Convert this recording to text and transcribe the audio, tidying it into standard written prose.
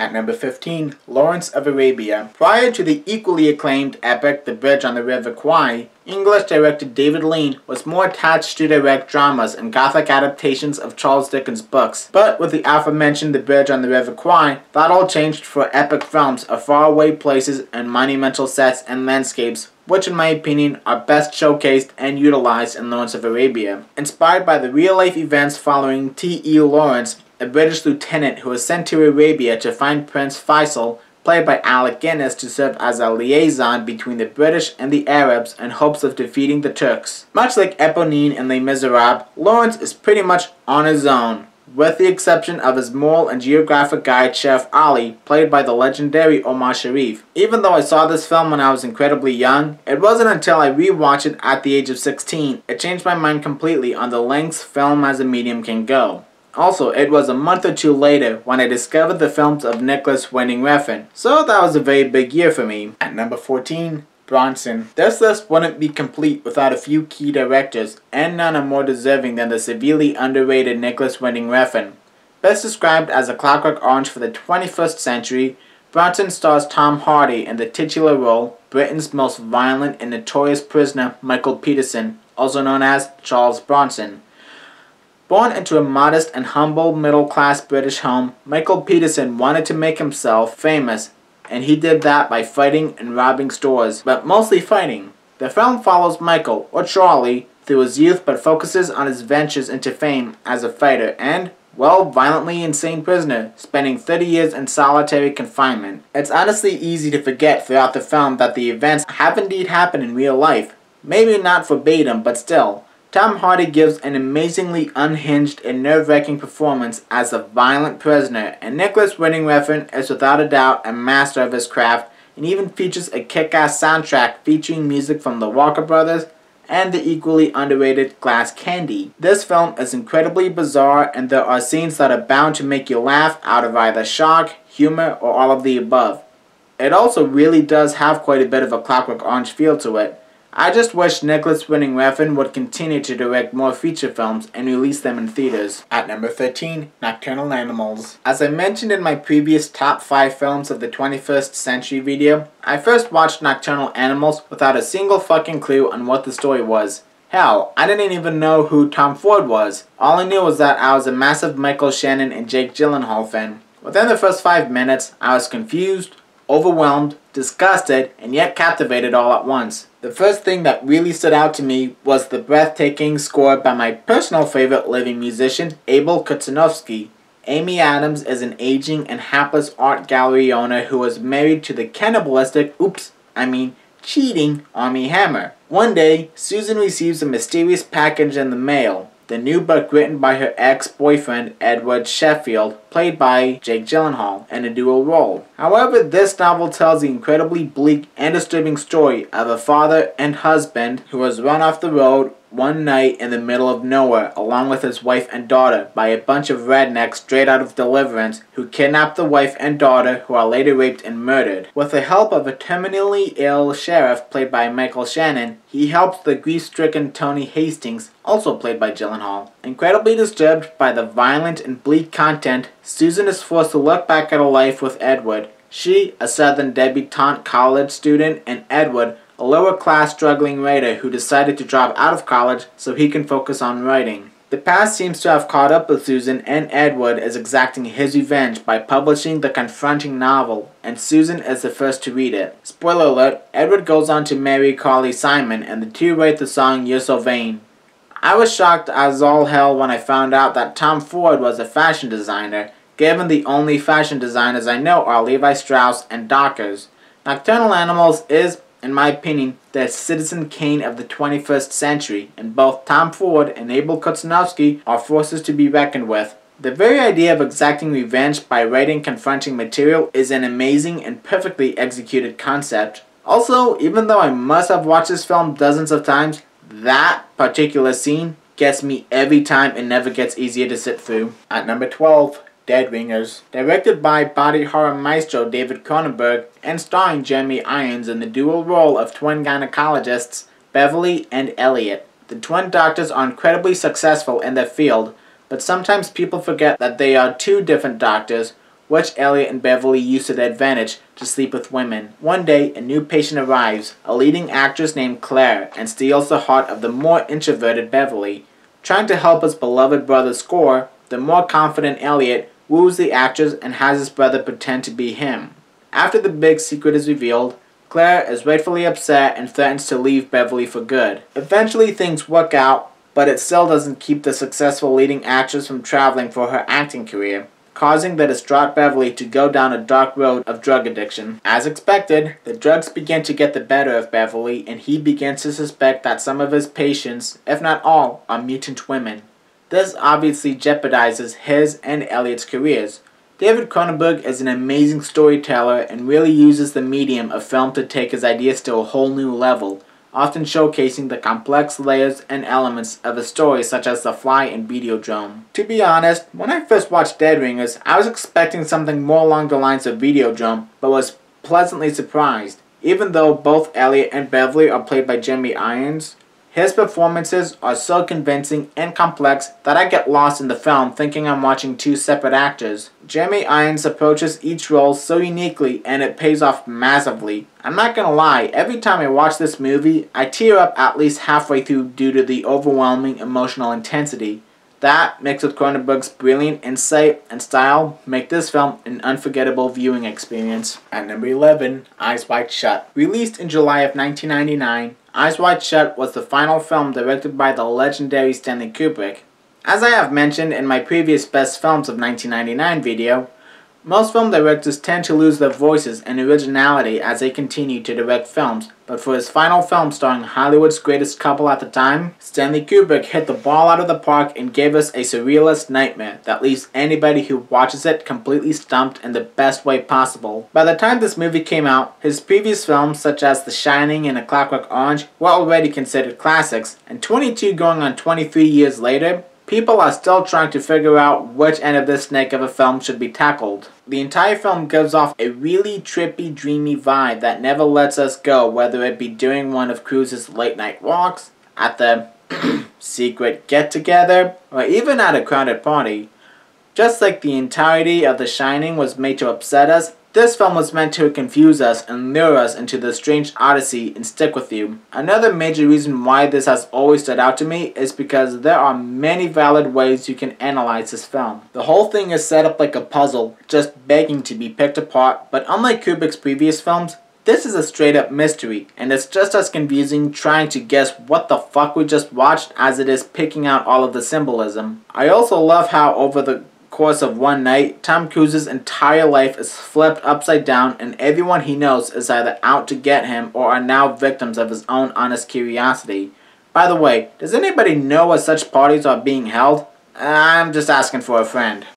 At number 15, Lawrence of Arabia. Prior to the equally acclaimed epic The Bridge on the River Kwai, English director David Lean was more attached to direct dramas and gothic adaptations of Charles Dickens' books. But with the aforementioned The Bridge on the River Kwai, that all changed for epic films of faraway places and monumental sets and landscapes, which in my opinion are best showcased and utilized in Lawrence of Arabia. Inspired by the real-life events following T.E. Lawrence, a British lieutenant who was sent to Arabia to find Prince Faisal, played by Alec Guinness, to serve as a liaison between the British and the Arabs in hopes of defeating the Turks. Much like Eponine in Les Miserables, Lawrence is pretty much on his own, with the exception of his moral and geographic guide Sheriff Ali, played by the legendary Omar Sharif. Even though I saw this film when I was incredibly young, it wasn't until I rewatched it at the age of 16 it changed my mind completely on the lengths film as a medium can go. Also, it was a month or two later when I discovered the films of Nicholas Winding Refn, so that was a very big year for me. At number 14, Bronson. This list wouldn't be complete without a few key directors, and none are more deserving than the severely underrated Nicholas Winding Refn. Best described as a Clockwork Orange for the 21st century, Bronson stars Tom Hardy in the titular role, Britain's most violent and notorious prisoner, Michael Peterson, also known as Charles Bronson. Born into a modest and humble middle-class British home, Michael Peterson wanted to make himself famous, and he did that by fighting and robbing stores, but mostly fighting. The film follows Michael, or Charlie, through his youth but focuses on his ventures into fame as a fighter and, well, violently insane prisoner, spending 30 years in solitary confinement. It's honestly easy to forget throughout the film that the events have indeed happened in real life. Maybe not verbatim, but still. Tom Hardy gives an amazingly unhinged and nerve-wracking performance as a violent prisoner, and Nicholas Winding Refn is without a doubt a master of his craft, and even features a kick-ass soundtrack featuring music from the Walker Brothers and the equally underrated Glass Candy. This film is incredibly bizarre, and there are scenes that are bound to make you laugh out of either shock, humor, or all of the above. It also really does have quite a bit of a Clockwork Orange feel to it. I just wish Nicholas Winding Refn would continue to direct more feature films and release them in theaters. At number 13, Nocturnal Animals. As I mentioned in my previous top 5 films of the 21st century video, I first watched Nocturnal Animals without a single fucking clue on what the story was. Hell, I didn't even know who Tom Ford was. All I knew was that I was a massive Michael Shannon and Jake Gyllenhaal fan. Within the first 5 minutes, I was confused, overwhelmed, disgusted, and yet captivated all at once. The first thing that really stood out to me was the breathtaking score by my personal favorite living musician, Abel Kutanovsky. Amy Adams is an aging and hapless art gallery owner who is married to the cheating Armie Hammer. One day, Susan receives a mysterious package in the mail. The new book written by her ex-boyfriend Edward Sheffield, played by Jake Gyllenhaal, in a dual role. However, this novel tells the incredibly bleak and disturbing story of a father and husband who was run off the road one night in the middle of nowhere along with his wife and daughter by a bunch of rednecks straight out of Deliverance who kidnap the wife and daughter, who are later raped and murdered. With the help of a terminally ill sheriff played by Michael Shannon, he helps the grief-stricken Tony Hastings, also played by Gyllenhaal. Incredibly disturbed by the violent and bleak content, Susan is forced to look back at her life with Edward. She, a Southern debutante college student, and Edward, a lower-class struggling writer who decided to drop out of college so he can focus on writing. The past seems to have caught up with Susan, and Edward is exacting his revenge by publishing the confronting novel, and Susan is the first to read it. Spoiler alert, Edward goes on to marry Carly Simon, and the two write the song You're So Vain. I was shocked as all hell when I found out that Tom Ford was a fashion designer, given the only fashion designers I know are Levi Strauss and Dockers. Nocturnal Animals is, in my opinion, the Citizen Kane of the 21st century, and both Tom Ford and Abel Kutanovsky are forces to be reckoned with. The very idea of exacting revenge by writing confronting material is an amazing and perfectly executed concept. Also, even though I must have watched this film dozens of times, that particular scene gets me every time and never gets easier to sit through. At number 12, Dead Ringers. Directed by body horror maestro David Cronenberg and starring Jeremy Irons in the dual role of twin gynecologists Beverly and Elliot. The twin doctors are incredibly successful in their field, but sometimes people forget that they are two different doctors, which Elliot and Beverly use to their advantage to sleep with women. One day, a new patient arrives, a leading actress named Claire, and steals the heart of the more introverted Beverly. Trying to help his beloved brother score, the more confident Elliot woos the actress and has his brother pretend to be him. After the big secret is revealed, Claire is rightfully upset and threatens to leave Beverly for good. Eventually things work out, but it still doesn't keep the successful leading actress from traveling for her acting career, causing the distraught Beverly to go down a dark road of drug addiction. As expected, the drugs begin to get the better of Beverly, and he begins to suspect that some of his patients, if not all, are mutant women. This obviously jeopardizes his and Elliot's careers. David Cronenberg is an amazing storyteller and really uses the medium of film to take his ideas to a whole new level, often showcasing the complex layers and elements of a story such as The Fly and Videodrome. To be honest, when I first watched Dead Ringers, I was expecting something more along the lines of Videodrome, but was pleasantly surprised. Even though both Elliot and Beverly are played by Jeremy Irons, his performances are so convincing and complex that I get lost in the film thinking I'm watching two separate actors. Jeremy Irons approaches each role so uniquely and it pays off massively. I'm not gonna lie, every time I watch this movie, I tear up at least halfway through due to the overwhelming emotional intensity. That, mixed with Cronenberg's brilliant insight and style, make this film an unforgettable viewing experience. At number 11, Eyes Wide Shut. Released in July of 1999, Eyes Wide Shut was the final film directed by the legendary Stanley Kubrick. As I have mentioned in my previous Best Films of 1999 video, most film directors tend to lose their voices and originality as they continue to direct films, but for his final film starring Hollywood's greatest couple at the time, Stanley Kubrick hit the ball out of the park and gave us a surrealist nightmare that leaves anybody who watches it completely stumped in the best way possible. By the time this movie came out, his previous films such as The Shining and A Clockwork Orange were already considered classics, and 22 going on 23 years later, people are still trying to figure out which end of this snake of a film should be tackled. The entire film gives off a really trippy, dreamy vibe that never lets us go, whether it be during one of Cruise's late night walks, at the secret get-together, or even at a crowded party. Just like the entirety of The Shining was made to upset us, this film was meant to confuse us and lure us into the strange odyssey and stick with you. Another major reason why this has always stood out to me is because there are many valid ways you can analyze this film. The whole thing is set up like a puzzle, just begging to be picked apart, but unlike Kubrick's previous films, this is a straight up mystery, and it's just as confusing trying to guess what the fuck we just watched as it is picking out all of the symbolism. I also love how over the course of one night, Tom Cruise's entire life is flipped upside down and everyone he knows is either out to get him or are now victims of his own honest curiosity. By the way, does anybody know where such parties are being held? I'm just asking for a friend.